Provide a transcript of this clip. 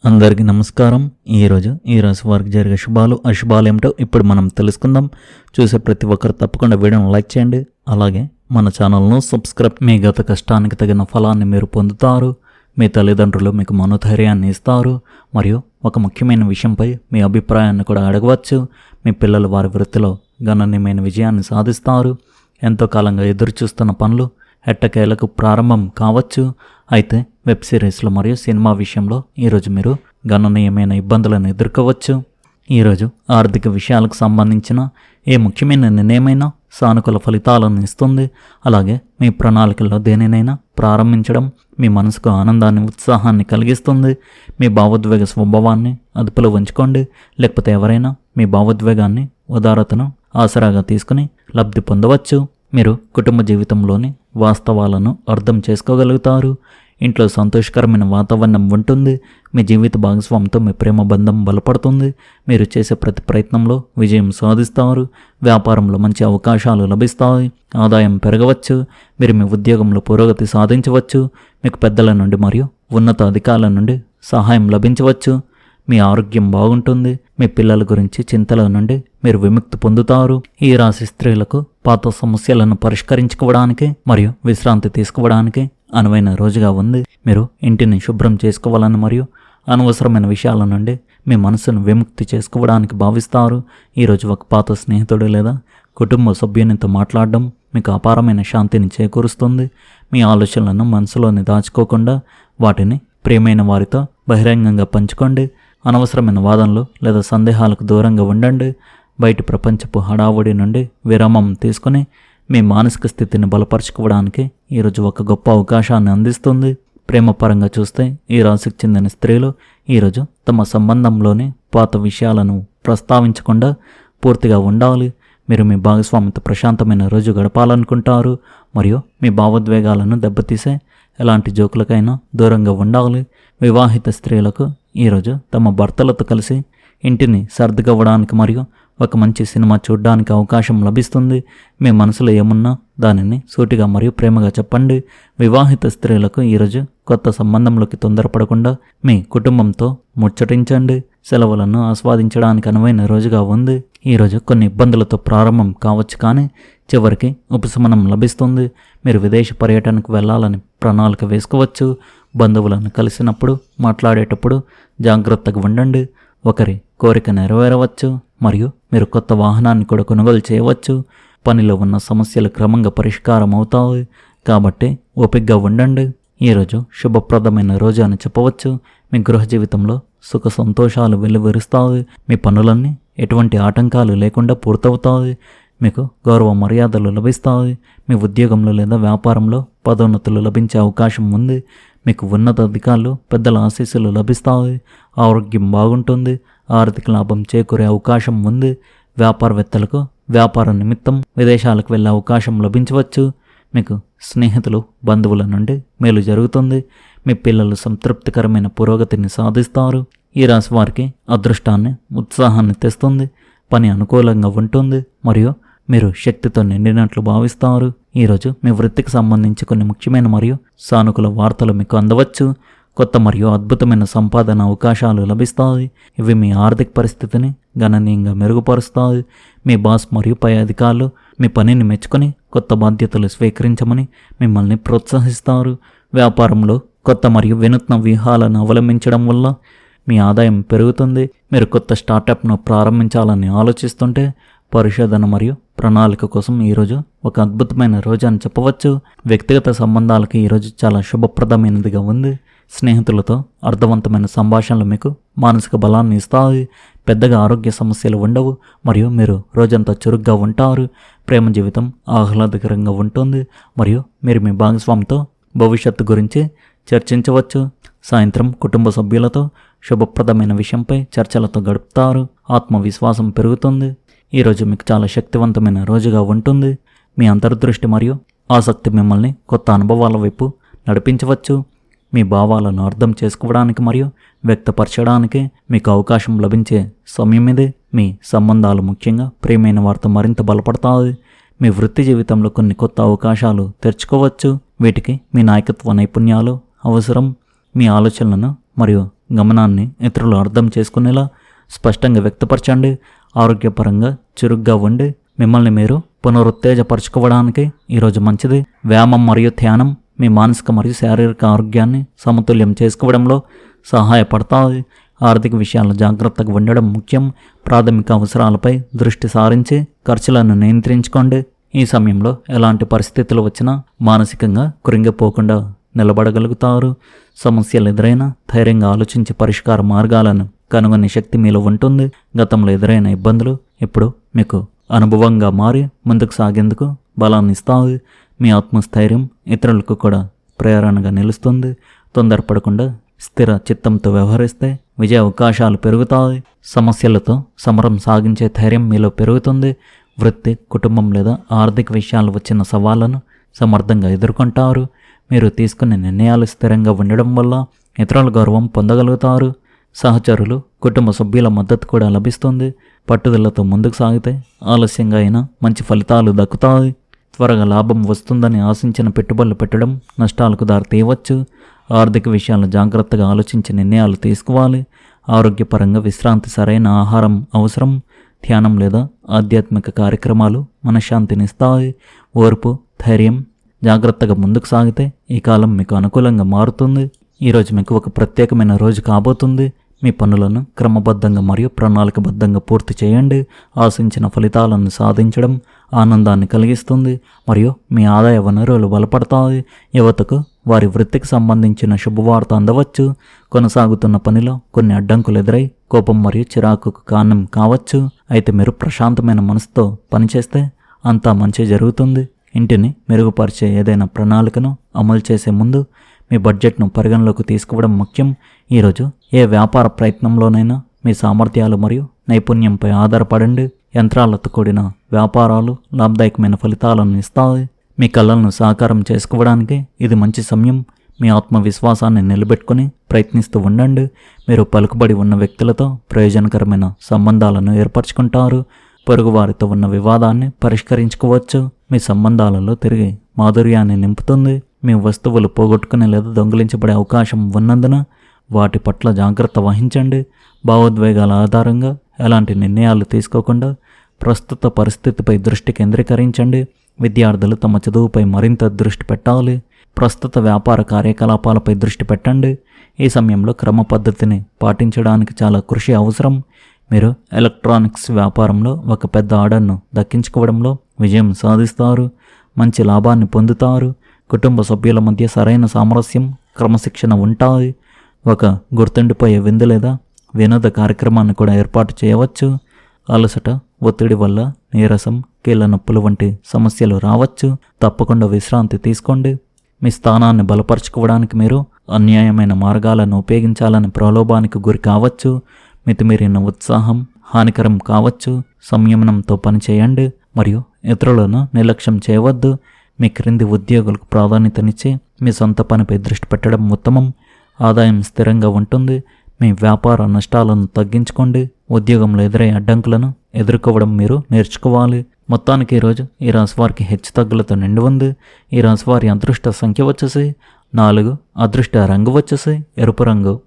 అందరికీ నమస్కారం. ఈ రాశి వారికి జరిగే శుభాలు అశుభాలు ఏమిటో ఇప్పుడు మనం తెలుసుకుందాం. చూసే ప్రతి ఒక్కరు తప్పకుండా వీడియోను లైక్ చేయండి. అలాగే మన ఛానల్ను సబ్స్క్రైబ్. మీ గత కష్టానికి తగిన ఫలాన్ని మీరు పొందుతారు. మీ తల్లిదండ్రులు మీకు మనోధైర్యాన్ని ఇస్తారు. మరియు ఒక ముఖ్యమైన విషయంపై మీ అభిప్రాయాన్ని కూడా అడగవచ్చు. మీ పిల్లలు వారి వృత్తిలో గణనీయమైన విజయాన్ని సాధిస్తారు. ఎంతో కాలంగా ఎదురు చూస్తున్న పనులు ఎట్టకేలకు ప్రారంభం కావచ్చు. అయితే వెబ్ సిరీస్లు మరియు సినిమా విషయంలో ఈరోజు మీరు గణనీయమైన ఇబ్బందులను ఎదుర్కోవచ్చు. ఈరోజు ఆర్థిక విషయాలకు సంబంధించిన ఏ ముఖ్యమైన నిర్ణయమైనా సానుకూల ఫలితాలను ఇస్తుంది. అలాగే మీ ప్రణాళికల్లో దేనినైనా ప్రారంభించడం మీ మనసుకు ఆనందాన్ని ఉత్సాహాన్ని కలిగిస్తుంది. మీ భావోద్వేగ స్వభావాన్ని అదుపులో ఉంచుకోండి. లేకపోతే ఎవరైనా మీ భావోద్వేగాన్ని ఉదారతను ఆసరాగా తీసుకుని లబ్ధి పొందవచ్చు. మీరు కుటుంబ జీవితంలోని వాస్తవాలను అర్థం చేసుకోగలుగుతారు. ఇంట్లో సంతోషకరమైన వాతావరణం ఉంటుంది. మీ జీవిత భాగస్వామితో మీ ప్రేమ బంధం బలపడుతుంది. మీరు చేసే ప్రతి ప్రయత్నంలో విజయం సాధిస్తారు. వ్యాపారంలో మంచి అవకాశాలు లభిస్తాయి. ఆదాయం పెరగవచ్చు. మీరు మీ ఉద్యోగంలో పురోగతి సాధించవచ్చు. మీకు పెద్దల నుండి మరియు ఉన్నత అధికారుల నుండి సహాయం లభించవచ్చు. మీ ఆరోగ్యం బాగుంటుంది. మీ పిల్లల గురించి చింతల నుండి మీరు విముక్తి పొందుతారు. ఈ రాశి స్త్రీలకు పాత సమస్యలను పరిష్కరించుకోవడానికి మరియు విశ్రాంతి తీసుకోవడానికి అనువైన రోజుగా ఉంది. మీరు ఇంటిని శుభ్రం చేసుకోవాలని మరియు అనవసరమైన విషయాల నుండి మీ మనసును విముక్తి చేసుకోవడానికి భావిస్తారు. ఈరోజు ఒక పాత స్నేహితుడు లేదా కుటుంబ సభ్యునితో మాట్లాడడం మీకు అపారమైన శాంతిని చేకూరుస్తుంది. మీ ఆలోచనలను మనసులోని దాచుకోకుండా వాటిని ప్రియమైన వారితో బహిరంగంగా పంచుకోండి. అనవసరమైన వాదనలు లేదా సందేహాలకు దూరంగా ఉండండి. బయటి ప్రపంచపు హడావుడి నుండి విరామం తీసుకుని మీ మానసిక స్థితిని బలపరచుకోవడానికి ఈరోజు ఒక గొప్ప అవకాశాన్ని అందిస్తుంది. ప్రేమ పరంగా చూస్తే ఈ రాశికి చెందిన స్త్రీలు ఈరోజు తమ సంబంధంలోని పాత విషయాలను ప్రస్తావించకుండా పూర్తిగా ఉండాలి. మీరు మీ భాగస్వామితో ప్రశాంతమైన రోజు గడపాలనుకుంటారు మరియు మీ భావోద్వేగాలను దెబ్బతీసే ఎలాంటి జోకులకైనా దూరంగా ఉండాలి. వివాహిత స్త్రీలకు ఈరోజు తమ భర్తలతో కలిసి ఇంటిని సర్దుకోవడానికి మరియు ఒక మంచి సినిమా చూడడానికి అవకాశం లభిస్తుంది. మీ మనసులో ఏమున్నా దానిని సూటిగా మరియు ప్రేమగా చెప్పండి. వివాహిత స్త్రీలకు ఈరోజు కొత్త సంబంధంలోకి తొందరపడకుండా మీ కుటుంబంతో ముచ్చటించండి. సెలవులను ఆస్వాదించడానికి అనువైన రోజుగా ఉంది. ఈరోజు కొన్ని ఇబ్బందులతో ప్రారంభం కావచ్చు, కానీ చివరికి ఉపశమనం లభిస్తుంది. మీరు విదేశ పర్యటనకు వెళ్ళాలని ప్రణాళిక వేసుకోవచ్చు. బంధువులను కలిసినప్పుడు మాట్లాడేటప్పుడు జాగ్రత్తగా ఉండండి. ఒకరి కోరిక నెరవేరవచ్చు మరియు మీరు కొత్త వాహనాన్ని కూడా కొనుగోలు చేయవచ్చు. పనిలో ఉన్న సమస్యలు క్రమంగా పరిష్కారం అవుతాయి, కాబట్టి ఓపికగా ఉండండి. ఈరోజు శుభప్రదమైన రోజు అని చెప్పవచ్చు. మీ గృహ జీవితంలో సుఖ సంతోషాలు వెల్లువిరుస్తాయి. మీ పనులన్నీ ఎటువంటి ఆటంకాలు లేకుండా పూర్తవుతాయి. మీకు గౌరవ మర్యాదలు లభిస్తాయి. మీ ఉద్యోగంలో లేదా వ్యాపారంలో పదోన్నతులు లభించే అవకాశం ఉంది. మీకు ఉన్నత అధికారులు పెద్దల ఆశీస్సులు లభిస్తాయి. ఆరోగ్యం బాగుంటుంది. ఆర్థిక లాభం చేకూరే అవకాశం ఉంది. వ్యాపారవేత్తలకు వ్యాపార నిమిత్తం విదేశాలకు వెళ్ళే అవకాశం లభించవచ్చు. మీకు స్నేహితులు బంధువుల నుండి మేలు జరుగుతుంది. మీ పిల్లలు సంతృప్తికరమైన పురోగతిని సాధిస్తారు. ఈ రాశి వారికి అదృష్టాన్ని ఉత్సాహాన్ని తెస్తుంది. పని అనుకూలంగా ఉంటుంది మరియు మీరు శక్తితో నిండినట్లు భావిస్తారు. ఈరోజు మీ వృత్తికి సంబంధించి కొన్ని ముఖ్యమైన మరియు సానుకూల వార్తలు మీకు అందవచ్చు. కొత్త మరియు అద్భుతమైన సంపాదన అవకాశాలు లభిస్తాయి. ఇవి మీ ఆర్థిక పరిస్థితిని గణనీయంగా మెరుగుపరుస్తాయి. మీ బాస్ మరియు పై అధికారులు మీ పనిని మెచ్చుకొని కొత్త బాధ్యతలు స్వీకరించమని మిమ్మల్ని ప్రోత్సహిస్తారు. వ్యాపారంలో కొత్త మరియు వినూత్న వ్యూహాలను అవలంబించడం వల్ల మీ ఆదాయం పెరుగుతుంది. మీరు కొత్త స్టార్టప్ను ప్రారంభించాలని ఆలోచిస్తుంటే పరిశోధన మరియు ప్రణాళిక కోసం ఈరోజు ఒక అద్భుతమైన రోజు అని చెప్పవచ్చు. వ్యక్తిగత సంబంధాలకు ఈరోజు చాలా శుభప్రదమైనదిగా ఉంది. స్నేహితులతో అర్థవంతమైన సంభాషణలు మీకు మానసిక బలాన్ని ఇస్తాయి. పెద్దగా ఆరోగ్య సమస్యలు ఉండవు మరియు మీరు రోజంతా చురుగ్గా ఉంటారు. ప్రేమ జీవితం ఆహ్లాదకరంగా ఉంటుంది మరియు మీరు మీ భాగస్వామితో భవిష్యత్తు గురించి చర్చించవచ్చు. సాయంత్రం కుటుంబ సభ్యులతో శుభప్రదమైన విషయంపై చర్చలతో గడుపుతారు. ఆత్మవిశ్వాసం పెరుగుతుంది. ఈరోజు మీకు చాలా శక్తివంతమైన రోజుగా ఉంటుంది. మీ అంతర్దృష్టి మరియు ఆసక్తి మిమ్మల్ని కొత్త అనుభవాల వైపు నడిపించవచ్చు. మీ భావాలను అర్థం చేసుకోవడానికి మరియు వ్యక్తపరచడానికి మీకు అవకాశం లభించే సమయం ఇది. మీ సంబంధాలు ముఖ్యంగా ప్రియమైన వారితో మరింత బలపడతాయి. మీ వృత్తి జీవితంలో కొన్ని కొత్త అవకాశాలు తెరుచుకోవచ్చు. వీటికి మీ నాయకత్వ నైపుణ్యాలు అవసరం. మీ ఆలోచనలను మరియు గమనాన్ని ఇతరులు అర్థం చేసుకునేలా స్పష్టంగా వ్యక్తపరచండి. ఆరోగ్యపరంగా చురుగ్గా ఉండి మిమ్మల్ని మీరు పునరుత్తేజపరచుకోవడానికి ఈరోజు మంచిది. వ్యాయామం మరియు ధ్యానం మీ మానసిక మరియు శారీరక ఆరోగ్యాన్ని సమతుల్యం చేసుకోవడంలో సహాయపడతాయి. ఆర్థిక విషయాల్లో జాగ్రత్తగా ఉండడం ముఖ్యం. ప్రాథమిక అవసరాలపై దృష్టి సారించి ఖర్చులను నియంత్రించుకోండి. ఈ సమయంలో ఎలాంటి పరిస్థితులు వచ్చినా మానసికంగా కృంగిపోకుండా నిలబడగలుగుతారు. సమస్యలు ఎదురైనా ధైర్యంగా ఆలోచించి పరిష్కార మార్గాలను కనుగొనే శక్తి మీలో ఉంటుంది. గతంలో ఎదురైన ఇబ్బందులు ఇప్పుడు మీకు అనుభవంగా మారి ముందుకు సాగేందుకు బలాన్ని ఇస్తాయి. మీ ఆత్మస్థైర్యం ఇతరులకు కూడా ప్రేరణగా నిలుస్తుంది. తొందరపడకుండా స్థిర చిత్తంతో వ్యవహరిస్తే విజయ అవకాశాలు పెరుగుతాయి. సమస్యలతో సమరం సాగించే ధైర్యం మీలో పెరుగుతుంది. వృత్తి, కుటుంబం లేదా ఆర్థిక విషయాలు వచ్చిన సవాళ్లను సమర్థంగా ఎదుర్కొంటారు. మీరు తీసుకునే నిర్ణయాలు స్థిరంగా ఉండడం వల్ల ఇతరుల గౌరవం పొందగలుగుతారు. సహచరులు, కుటుంబ సభ్యుల మద్దతు కూడా లభిస్తుంది. పట్టుదలతో ముందుకు సాగితే ఆలస్యంగా అయినా మంచి ఫలితాలు దక్కుతాయి. త్వరగా లాభం వస్తుందని ఆశించిన పెట్టుబడులు పెట్టడం నష్టాలకు దారితీయవచ్చు. ఆర్థిక విషయాలను జాగ్రత్తగా ఆలోచించి నిర్ణయాలు తీసుకోవాలి. ఆరోగ్యపరంగా విశ్రాంతి, సరైన ఆహారం అవసరం. ధ్యానం లేదా ఆధ్యాత్మిక కార్యక్రమాలు మనశ్శాంతినిస్తాయి. ఓర్పు, ధైర్యం, జాగ్రత్తగా ముందుకు సాగితే ఈ కాలం మీకు అనుకూలంగా మారుతుంది. ఈరోజు మీకు ఒక ప్రత్యేకమైన రోజు కాబోతుంది. మీ పనులను క్రమబద్ధంగా మరియు ప్రణాళికబద్ధంగా పూర్తి చేయండి. ఆశించిన ఫలితాలను సాధించడం ఆనందాన్ని కలిగిస్తుంది మరియు మీ ఆదాయ వనరులు బలపడతాయి. యువతకు వారి వృత్తికి సంబంధించిన శుభవార్త అందవచ్చు. కొనసాగుతున్న పనిలో కొన్ని అడ్డంకులు ఎదురై కోపం మరియు చిరాకుకు కారణం కావచ్చు. అయితే మీరు ప్రశాంతమైన మనసుతో పనిచేస్తే అంతా మంచి జరుగుతుంది. ఇంటిని మెరుగుపరిచే ఏదైనా ప్రణాళికను అమలు చేసే ముందు మీ బడ్జెట్ను పరిగణలోకి తీసుకోవడం ముఖ్యం. ఈరోజు ఏ వ్యాపార ప్రయత్నంలోనైనా మీ సామర్థ్యాలు మరియు నైపుణ్యంపై ఆధారపడండి. యంత్రాలతో కూడిన వ్యాపారాలు లాభదాయకమైన ఫలితాలను ఇస్తాయి. మీ కళలను సాకారం చేసుకోవడానికి ఇది మంచి సమయం. మీ ఆత్మవిశ్వాసాన్ని నిలబెట్టుకుని ప్రయత్నిస్తూ ఉండండి. మీరు పలుకుబడి ఉన్న వ్యక్తులతో ప్రయోజనకరమైన సంబంధాలను ఏర్పరచుకుంటారు. పొరుగువారితో ఉన్న వివాదాన్ని పరిష్కరించుకోవచ్చు. మీ సంబంధాలలో తిరిగి మాధుర్యాన్ని నింపుతుంది. మీ వస్తువులు పోగొట్టుకునే లేదా దొంగిలించబడే అవకాశం ఉన్నందున వాటి పట్ల జాగ్రత్త వహించండి. భావోద్వేగాల ఆధారంగా ఎలాంటి నిర్ణయాలు తీసుకోకుండా ప్రస్తుత పరిస్థితిపై దృష్టి కేంద్రీకరించండి. విద్యార్థులు తమ చదువుపై మరింత దృష్టి పెట్టాలి. ప్రస్తుత వ్యాపార కార్యకలాపాలపై దృష్టి పెట్టండి. ఈ సమయంలో క్రమ పద్ధతిని పాటించడానికి చాలా కృషి అవసరం. మీరు ఎలక్ట్రానిక్స్ వ్యాపారంలో ఒక పెద్ద ఆర్డర్ను దక్కించుకోవడంలో విజయం సాధిస్తారు. మంచి లాభాన్ని పొందుతారు. కుటుంబ సభ్యుల మధ్య సరైన సామరస్యం, క్రమశిక్షణ ఉంటాయి. ఒక గుర్తుండిపోయే విందు లేదా వినోద కార్యక్రమాన్ని కూడా ఏర్పాటు చేయవచ్చు. అలసట, ఒత్తిడి వల్ల నీరసం, కీళ్ళ నొప్పులు వంటి సమస్యలు రావచ్చు. తప్పకుండా విశ్రాంతి తీసుకోండి. మీ స్థానాన్ని బలపరచుకోవడానికి మీరు అన్యాయమైన మార్గాలను ఉపయోగించాలని ప్రలోభానికి గురి కావచ్చు. మితిమీరిన ఉత్సాహం హానికరం కావచ్చు. సంయమనంతో పనిచేయండి మరియు ఇతరులను నిర్లక్ష్యం చేయవద్దు. మీ క్రింది ఉద్యోగులకు ప్రాధాన్యతనిచ్చి మీ సొంత పనిపై దృష్టి పెట్టడం ఉత్తమం. ఆదాయం స్థిరంగా ఉంటుంది. మీ వ్యాపార నష్టాలను తగ్గించుకోండి. ఉద్యోగంలో ఎదురయ్యే అడ్డంకులను ఎదుర్కోవడం మీరు నేర్చుకోవాలి. మొత్తానికి ఈరోజు ఈ రాశి వారికి హెచ్చు తగ్గులతో నిండి ఉంది. ఈ రాశి వారి అదృష్ట సంఖ్య వచ్చేసి 4, అదృష్ట రంగు వచ్చేసి ఎరుపు రంగు.